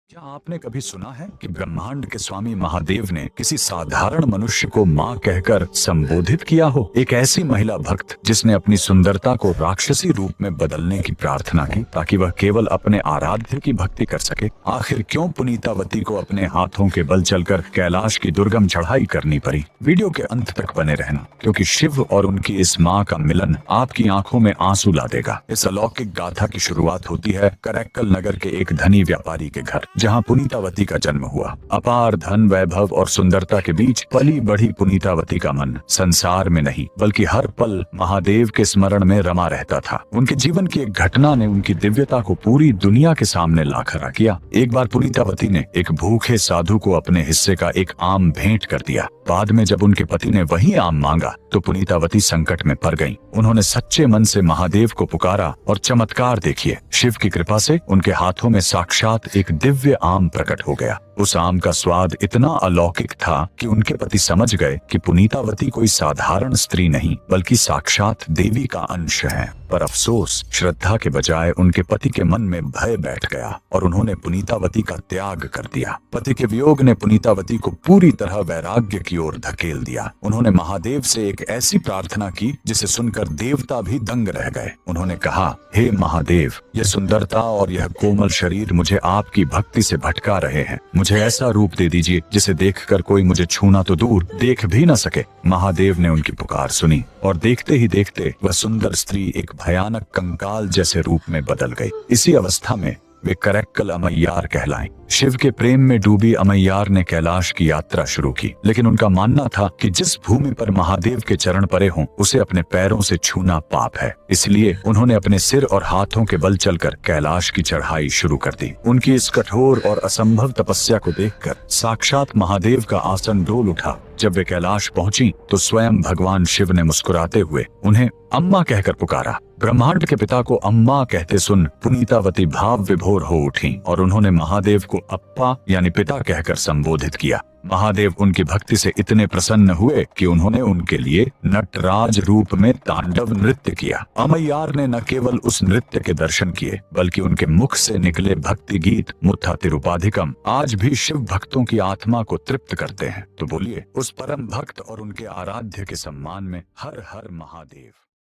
क्या आपने कभी सुना है कि ब्रह्मांड के स्वामी महादेव ने किसी साधारण मनुष्य को माँ कहकर संबोधित किया हो? एक ऐसी महिला भक्त जिसने अपनी सुंदरता को राक्षसी रूप में बदलने की प्रार्थना की ताकि वह केवल अपने आराध्य की भक्ति कर सके। आखिर क्यों पुनीतावती को अपने हाथों के बल चलकर कैलाश की दुर्गम चढ़ाई करनी पड़ी? वीडियो के अंत तक बने रहना, क्योंकि शिव और उनकी इस माँ का मिलन आपकी आंखों में आंसू ला देगा। इस अलौकिक गाथा की शुरुआत होती है करैक्कल नगर के एक धनी व्यापारी के घर, जहां पुनीतावती का जन्म हुआ। अपार धन, वैभव और सुंदरता के बीच पली बढ़ी पुनीतावती का मन संसार में नहीं बल्कि हर पल महादेव के स्मरण में रमा रहता था। उनके जीवन की एक घटना ने उनकी दिव्यता को पूरी दुनिया के सामने ला खड़ा किया। एक बार पुनीतावती ने एक भूखे साधु को अपने हिस्से का एक आम भेंट कर दिया। बाद में जब उनके पति ने वही आम मांगा तो पुनीतावती संकट में पड़ गईं। उन्होंने सच्चे मन से महादेव को पुकारा और चमत्कार देखिए, शिव की कृपा से उनके हाथों में साक्षात एक दिव्य आम प्रकट हो गया। उस आम का स्वाद इतना अलौकिक था कि उनके पति समझ गए कि पुनीतावती कोई साधारण स्त्री नहीं बल्कि साक्षात देवी का अंश है। पर अफसोस, श्रद्धा के बजाय उनके पति के मन में भय बैठ गया और उन्होंने पुनीतावती का त्याग कर दिया। पति के वियोग ने पुनीतावती को पूरी तरह वैराग्य की ओर धकेल दिया। उन्होंने महादेव से एक ऐसी प्रार्थना की जिसे सुनकर देवता भी दंग रह गए। उन्होंने कहा, हे महादेव, यह सुंदरता और यह कोमल शरीर मुझे आपकी भक्ति से भटका रहे हैं। मुझे ऐसा रूप दे दीजिए जिसे देखकर कोई मुझे छूना तो दूर, देख भी न सके। महादेव ने उनकी पुकार सुनी और देखते ही देखते वह सुंदर स्त्री एक भयानक कंकाल जैसे रूप में बदल गई। इसी अवस्था में वे करैक्कल अमैयार कहलाएं। शिव के प्रेम में डूबी अमैयार ने कैलाश की यात्रा शुरू की, लेकिन उनका मानना था कि जिस भूमि पर महादेव के चरण पड़े हों उसे अपने पैरों से छूना पाप है। इसलिए उन्होंने अपने सिर और हाथों के बल चलकर कैलाश की चढ़ाई शुरू कर दी। उनकी इस कठोर और असंभव तपस्या को देखकर साक्षात महादेव का आसन डोल उठा। जब वे कैलाश पहुंची तो स्वयं भगवान शिव ने मुस्कुराते हुए उन्हें अम्मा कहकर पुकारा। ब्रह्मांड के पिता को अम्मा कहते सुन पुनीतावती भाव विभोर हो उठी और उन्होंने महादेव को अप्पा यानी पिता कहकर संबोधित किया। महादेव उनकी भक्ति से इतने प्रसन्न हुए कि उन्होंने उनके लिए नटराज रूप में तांडव नृत्य किया। अमैयार ने न केवल उस नृत्य के दर्शन किए बल्कि उनके मुख से निकले भक्ति गीत मुत्था तिरुपाधिकम आज भी शिव भक्तों की आत्मा को तृप्त करते हैं। तो बोलिए, उस परम भक्त और उनके आराध्य के सम्मान में हर हर महादेव।